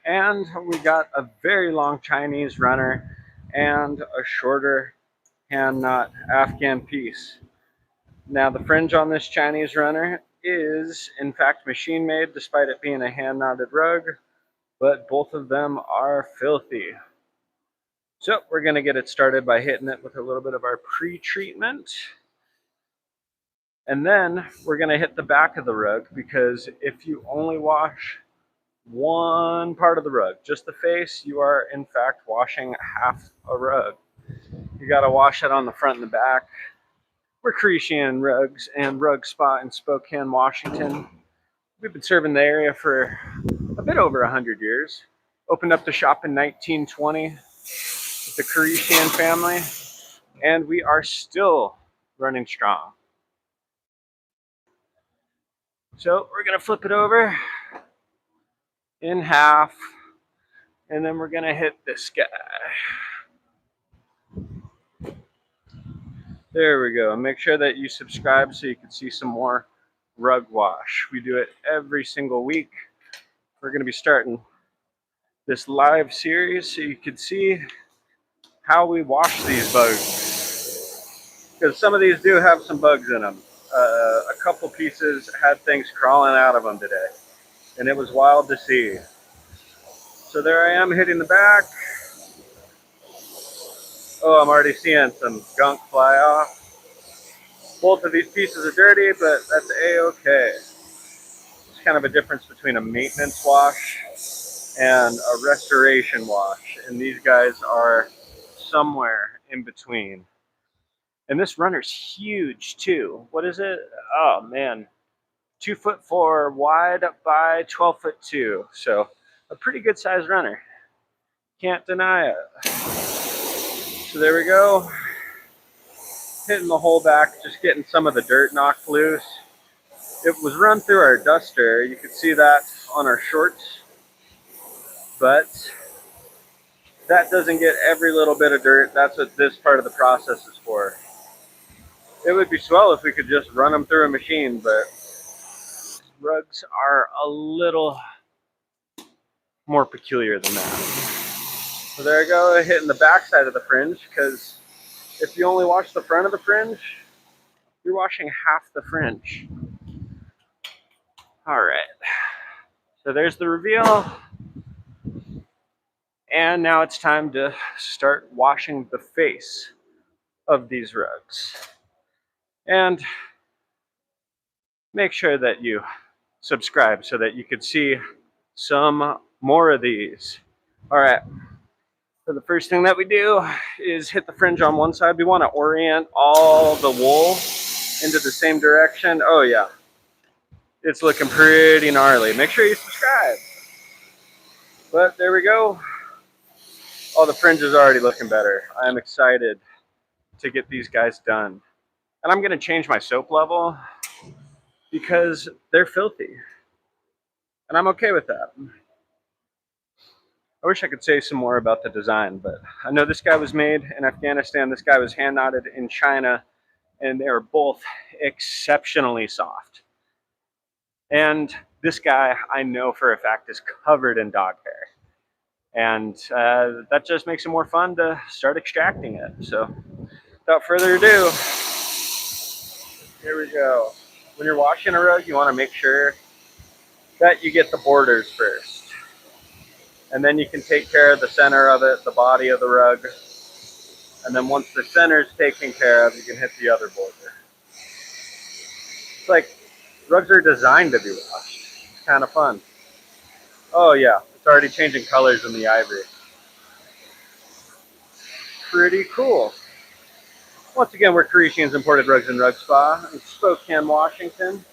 and we got a very long Chinese runner and a shorter hand knot Afghan piece. Now the fringe on this Chinese runner is in fact machine made despite it being a hand knotted rug, but both of them are filthy. So we're going to get it started by hitting it with a little bit of our pre-treatment. And then we're going to hit the back of the rug, because if you only wash one part of the rug, just the face, you are in fact washing half a rug. You got to wash it on the front and the back. We're Kirishian Rugs and RugSpa in Spokane, Washington. We've been serving the area for a bit over 100 years. Opened up the shop in 1920 with the Kirishian family, and we are still running strong. So we're going to flip it over in half, and then we're going to hit this guy. There we go. Make sure that you subscribe so you can see some more rug wash. We do it every single week. We're going to be starting this live series so you can see how we wash these bugs, because some of these do have some bugs in them. A couple pieces had things crawling out of them today, and it was wild to see. So there I am hitting the back. Oh, I'm already seeing some gunk fly off. Both of these pieces are dirty, but that's a-okay. It's kind of a difference between a maintenance wash and a restoration wash, and these guys are somewhere in between. And this runner's huge too. What is it? Oh man, 2'4" wide by 12'2", so a pretty good sized runner. Can't deny it. So there we go. Hitting the whole back, just getting some of the dirt knocked loose. It was run through our duster. You could see that on our shorts, but that doesn't get every little bit of dirt. That's what this part of the process is for. It would be swell if we could just run them through a machine, but rugs are a little more peculiar than that. So there I go, hitting the back side of the fringe, because if you only wash the front of the fringe, you're washing half the fringe. All right, so there's the reveal. And now it's time to start washing the face of these rugs. And make sure that you subscribe so that you can see some more of these. All right, so the first thing that we do is hit the fringe on one side. We want to orient all the wool into the same direction. Oh yeah, it's looking pretty gnarly. Make sure you subscribe. But there we go. Oh, the fringe is already looking better. I'm excited to get these guys done. And I'm going to change my soap level because they're filthy. And I'm okay with that. I wish I could say some more about the design, but I know this guy was made in Afghanistan. This guy was hand knotted in China, and they are both exceptionally soft. And this guy, I know for a fact, is covered in dog hair. And that just makes it more fun to start extracting it. So without further ado, here we go. When you're washing a rug, you want to make sure that you get the borders first. And then you can take care of the center of it, the body of the rug. And then once the center is taken care of, you can hit the other border. It's like rugs are designed to be washed. It's kind of fun. Oh yeah, it's already changing colors in the ivory. Pretty cool. Once again, we're Kirishian's Imported Rugs and Rug Spa in Spokane, Washington.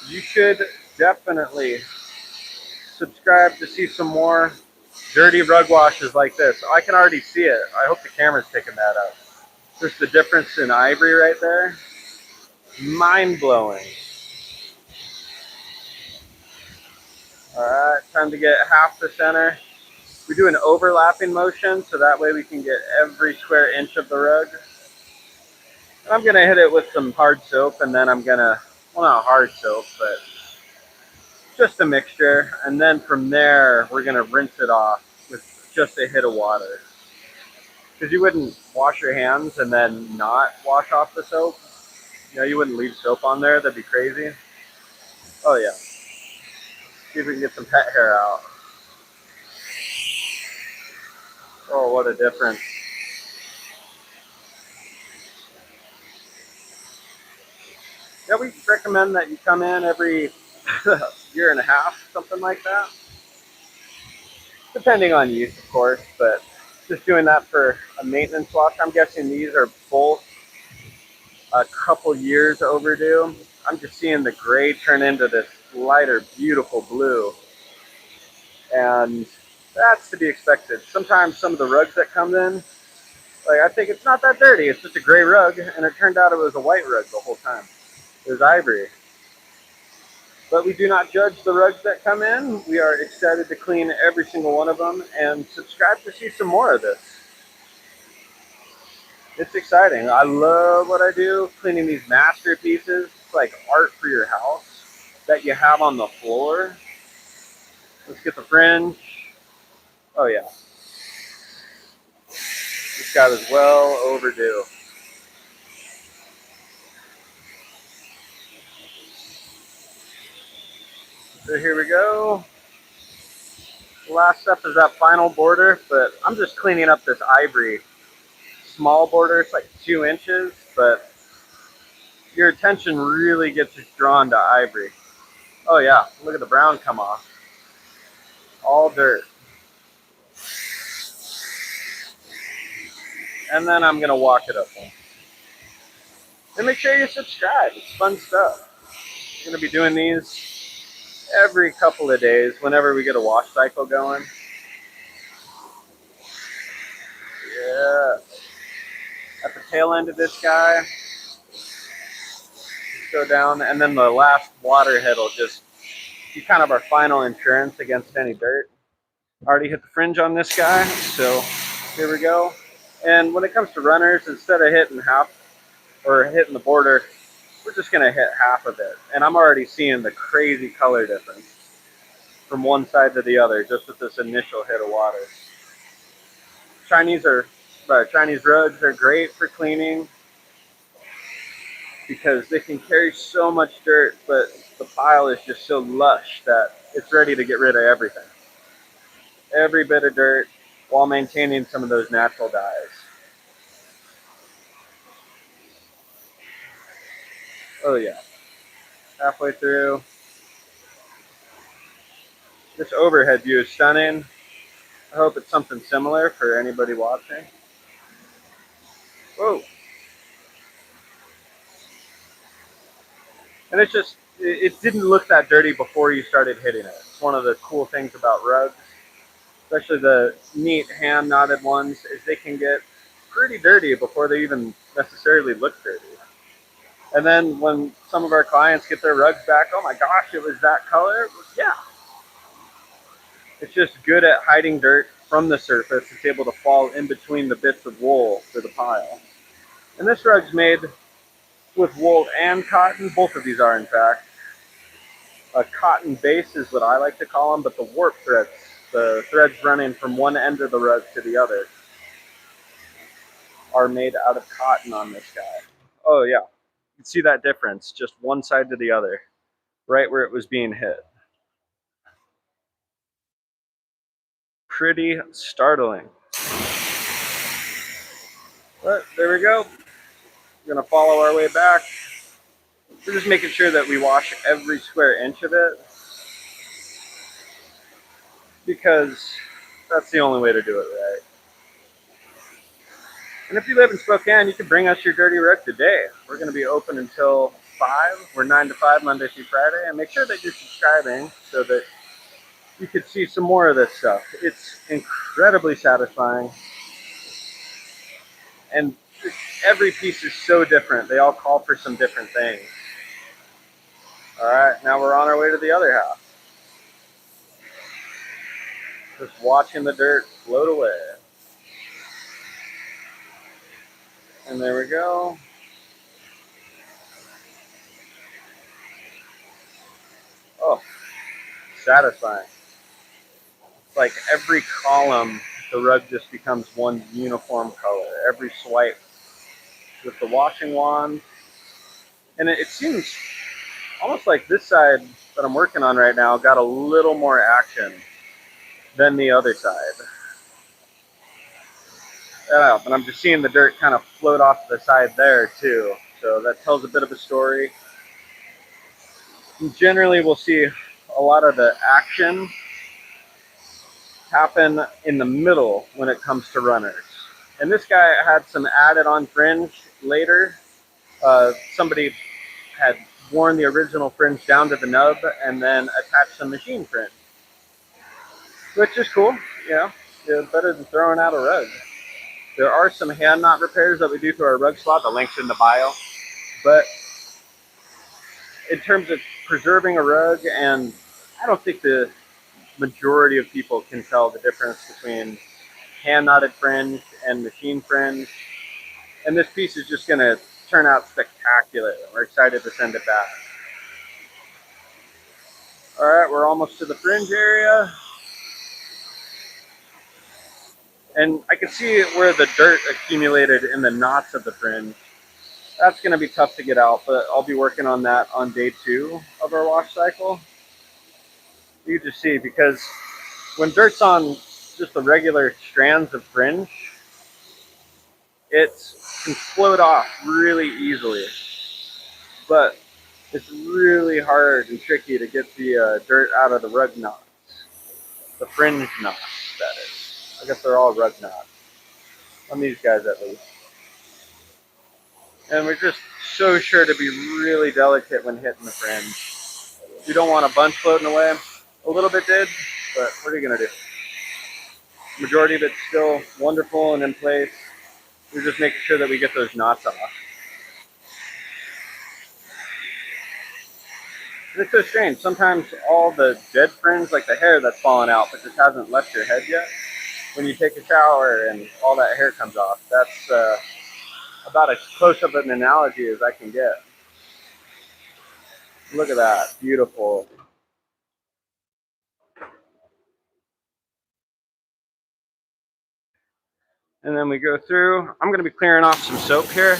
You should definitely subscribe to see some more dirty rug washes like this. I can already see it. I hope the camera's picking that up. Just the difference in ivory right there. Mind-blowing. Alright, time to get half the center. We do an overlapping motion, so that way we can get every square inch of the rug. And I'm going to hit it with some hard soap, and then I'm going to, well, not hard soap, but just a mixture, and then from there we're gonna rinse it off with just a hit of water. Because you wouldn't wash your hands and then not wash off the soap. You know, you wouldn't leave soap on there. That'd be crazy. Oh yeah. See if we can get some pet hair out. Oh, what a difference. Yeah, we recommend that you come in every year and a half, something like that. Depending on use, of course, but just doing that for a maintenance wash. I'm guessing these are both a couple years overdue. I'm just seeing the gray turn into this lighter, beautiful blue. And that's to be expected. Sometimes some of the rugs that come in, like I think it's not that dirty. It's just a gray rug, and it turned out it was a white rug the whole time. It was ivory. But we do not judge the rugs that come in. We are excited to clean every single one of them, and subscribe to see some more of this. It's exciting. I love what I do, cleaning these masterpieces. It's like art for your house that you have on the floor. Let's get the fringe. Oh yeah. This guy was well overdue. So here we go. The last step is that final border, but I'm just cleaning up this ivory. Small border, it's like 2 inches, but your attention really gets drawn to ivory. Oh yeah, look at the brown come off. All dirt. And then I'm gonna walk it up. And make sure you subscribe, it's fun stuff. I'm gonna be doing these every couple of days whenever we get a wash cycle going. Yeah. At the tail end of this guy, go down, and then the last water head will just be kind of our final insurance against any dirt. Already hit the fringe on this guy, so here we go. And when it comes to runners, instead of hitting half or hitting the border, we're just gonna hit half of it. And I'm already seeing the crazy color difference from one side to the other just with this initial hit of water. Chinese rugs are great for cleaning because they can carry so much dirt, but the pile is just so lush that it's ready to get rid of everything. Every bit of dirt while maintaining some of those natural dyes. Oh yeah. Halfway through. This overhead view is stunning. I hope it's something similar for anybody watching. Whoa. And it didn't look that dirty before you started hitting it. It's one of the cool things about rugs, especially the neat hand knotted ones, is they can get pretty dirty before they even necessarily look dirty. And then when some of our clients get their rugs back, oh my gosh, it was that color? Yeah. It's just good at hiding dirt from the surface. It's able to fall in between the bits of wool for the pile. And this rug's made with wool and cotton. Both of these are, in fact. A cotton base is what I like to call them, but the warp threads, the threads running from one end of the rug to the other, are made out of cotton on this guy. Oh yeah, you can see that difference, just one side to the other, right where it was being hit. Pretty startling. But there we go. We're gonna follow our way back. We're just making sure that we wash every square inch of it, because that's the only way to do it right. And if you live in Spokane, you can bring us your dirty rug today. We're going to be open until 5. We're 9 to 5 Monday through Friday. And make sure that you're subscribing so that you can see some more of this stuff. It's incredibly satisfying. And every piece is so different. They all call for some different things. All right, now we're on our way to the other half. Just watching the dirt float away. And there we go. Oh, satisfying. Like every column, the rug just becomes one uniform color. Every swipe with the washing wand. And it seems almost like this side that I'm working on right now got a little more action than the other side. And I'm just seeing the dirt kind of float off the side there too. So that tells a bit of a story. And generally, we'll see a lot of the action happen in the middle when it comes to runners. And this guy had some added on fringe later. Somebody had worn the original fringe down to the nub and then attached some machine fringe, which is cool. You know, better than throwing out a rug. There are some hand knot repairs that we do through our RugSpa. The link's in the bio. But in terms of preserving a rug, and I don't think the majority of people can tell the difference between hand knotted fringe and machine fringe. And this piece is just going to turn out spectacular. We're excited to send it back. All right, we're almost to the fringe area. And I can see where the dirt accumulated in the knots of the fringe. That's going to be tough to get out, but I'll be working on that on day 2 of our wash cycle. You can just see, because when dirt's on just the regular strands of fringe, it can float off really easily. But it's really hard and tricky to get the dirt out of the rug knots. The fringe knots, that is. I guess they're all rug knots. On these guys, at least. And we're just so sure to be really delicate when hitting the fringe. You don't want a bunch floating away. A little bit did, but what are you going to do? Majority of it's still wonderful and in place. We're just making sure that we get those knots off. And it's so strange. Sometimes all the dead fringe, like the hair that's fallen out but just hasn't left your head yet, when you take a shower and all that hair comes off, that's about as close of an analogy as I can get. Look at that. Beautiful. And then we go through. I'm going to be clearing off some soap here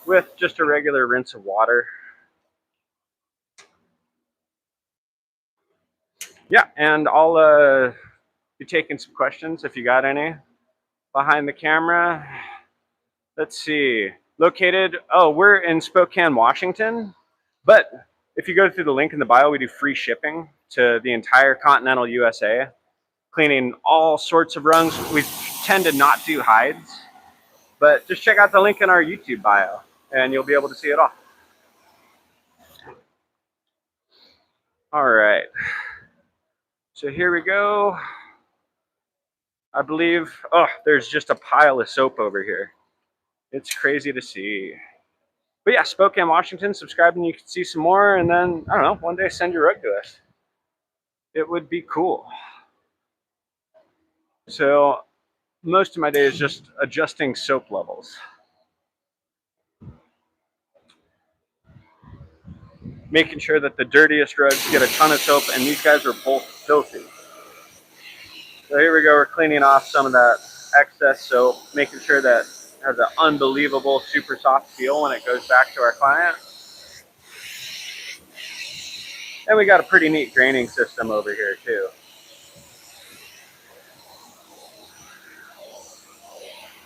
with just a regular rinse of water. Yeah, and I'll be taking some questions if you got any behind the camera. Let's see. Located, we're in Spokane, Washington. But if you go through the link in the bio, we do free shipping to the entire continental USA, cleaning all sorts of rugs. We tend to not do hides, but just check out the link in our YouTube bio and you'll be able to see it all. All right. So here we go. I believe, there's just a pile of soap over here. It's crazy to see. But yeah, Spokane, Washington, subscribe and you can see some more. And then, I don't know, one day send your rug to us. It would be cool. So most of my day is just adjusting soap levels. Making sure that the dirtiest rugs get a ton of soap, and these guys are both filthy. So here we go, we're cleaning off some of that excess soap, making sure that it has an unbelievable, super soft feel when it goes back to our client. And we got a pretty neat draining system over here too.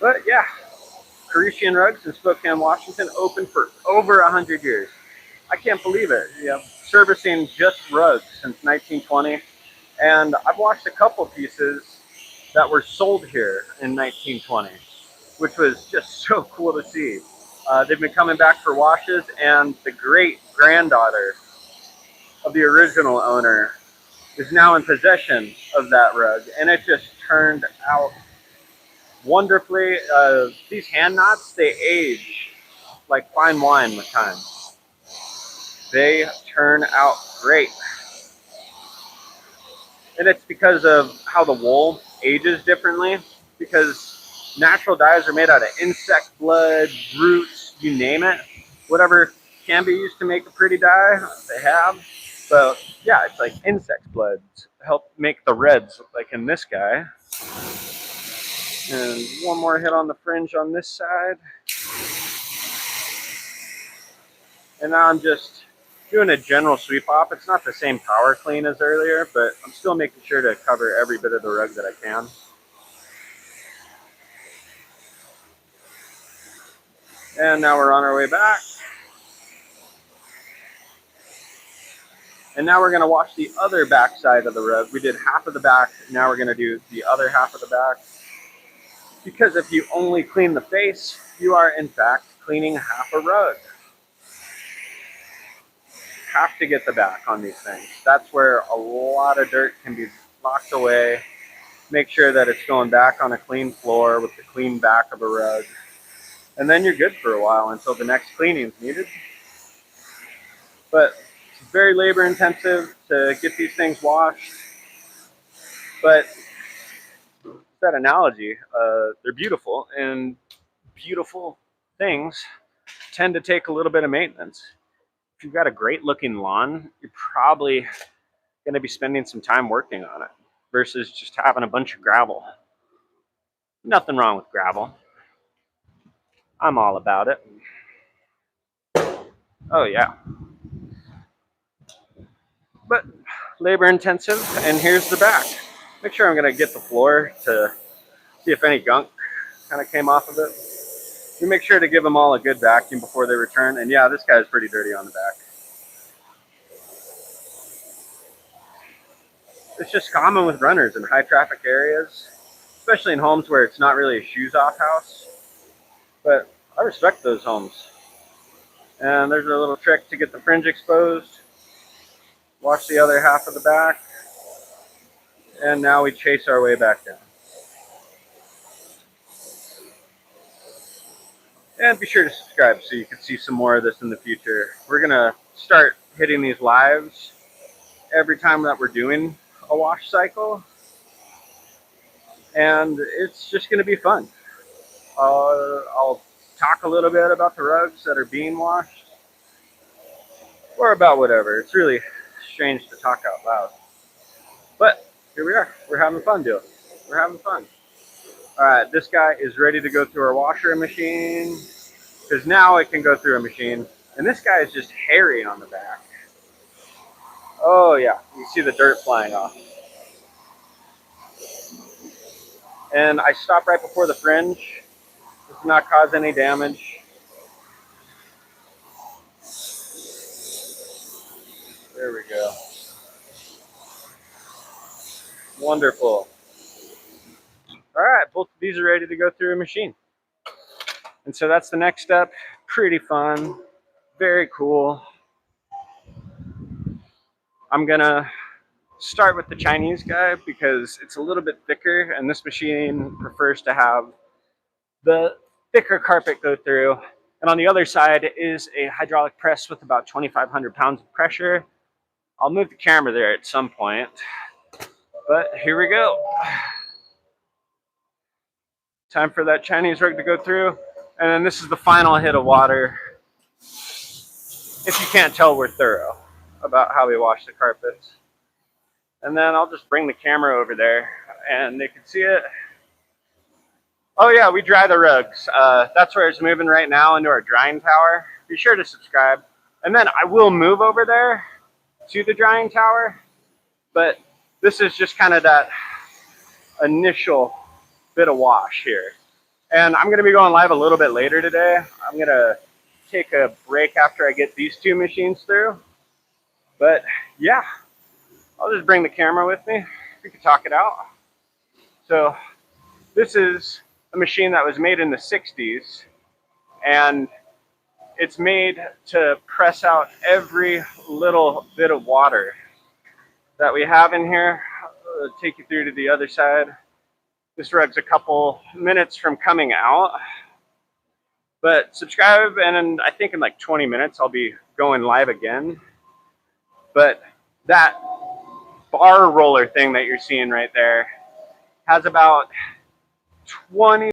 But yeah, Kirishian Rugs in Spokane, Washington, open for over 100 years. I can't believe it. Servicing just rugs since 1920. And I've watched a couple pieces that were sold here in 1920, which was just so cool to see. They've been coming back for washes, and the great-granddaughter of the original owner is now in possession of that rug, and it just turned out wonderfully. These hand knots, they age like fine wine with time. They turn out great. And it's because of how the wool ages differently, because natural dyes are made out of insect blood, roots, you name it. Whatever can be used to make a pretty dye, they have. But yeah, it's like insect blood to help make the reds, like in this guy. And one more hit on the fringe on this side. And now I'm just doing a general sweep off. It's not the same power clean as earlier, but I'm still making sure to cover every bit of the rug that I can. And now we're on our way back. And now we're going to wash the other back side of the rug. We did half of the back. Now we're going to do the other half of the back. Because if you only clean the face, you are in fact cleaning half a rug. Have to get the back on these things. That's where a lot of dirt can be locked away. Make sure that it's going back on a clean floor with the clean back of a rug. And then you're good for a while until the next cleaning is needed. But it's very labor intensive to get these things washed. But that analogy, they're beautiful, and beautiful things tend to take a little bit of maintenance. If you've got a great looking lawn, you're probably going to be spending some time working on it versus just having a bunch of gravel. Nothing wrong with gravel. I'm all about it. Oh yeah. But labor intensive, and here's the back. Make sure I'm going to get the floor to see if any gunk kind of came off of it. You make sure to give them all a good vacuum before they return. And yeah, this guy's pretty dirty on the back. It's just common with runners in high traffic areas, especially in homes where it's not really a shoes off house. But I respect those homes. And there's a little trick to get the fringe exposed. Wash the other half of the back. And now we chase our way back down. And be sure to subscribe so you can see some more of this in the future. We're going to start hitting these lives every time that we're doing a wash cycle. And it's just going to be fun. I'll talk a little bit about the rugs that are being washed. Or about whatever. It's really strange to talk out loud. But here we are. We're having fun doing it. We're having fun. Alright, this guy is ready to go through our washer machine. Because now it can go through a machine. And this guy is just hairy on the back. Oh yeah, you see the dirt flying off. And I stop right before the fringe. Does not cause any damage. There we go. Wonderful. Alright, both of these are ready to go through a machine. And so that's the next step. Pretty fun. Very cool. I'm gonna start with the Chinese guy because it's a little bit thicker, and this machine prefers to have the thicker carpet go through. And on the other side is a hydraulic press with about 2,500 pounds of pressure. I'll move the camera there at some point, but here we go. Time for that Chinese rug to go through, and then this is the final hit of water. If you can't tell, we're thorough about how we wash the carpets. And then I'll just bring the camera over there and they can see it. Oh yeah, we dry the rugs. That's where it's moving right now, into our drying tower. Be sure to subscribe. And then I will move over there to the drying tower, but this is just kind of that initial bit of wash here. And I'm gonna be going live a little bit later today. I'm gonna take a break after I get these two machines through. But yeah, I'll just bring the camera with me. We can talk it out. So this is a machine that was made in the 60s, and it's made to press out every little bit of water that we have in here. I'll take you through to the other side. This rug's a couple minutes from coming out, but subscribe, and I think in like 20 minutes I'll be going live again. But that bar roller thing that you're seeing right there has about 20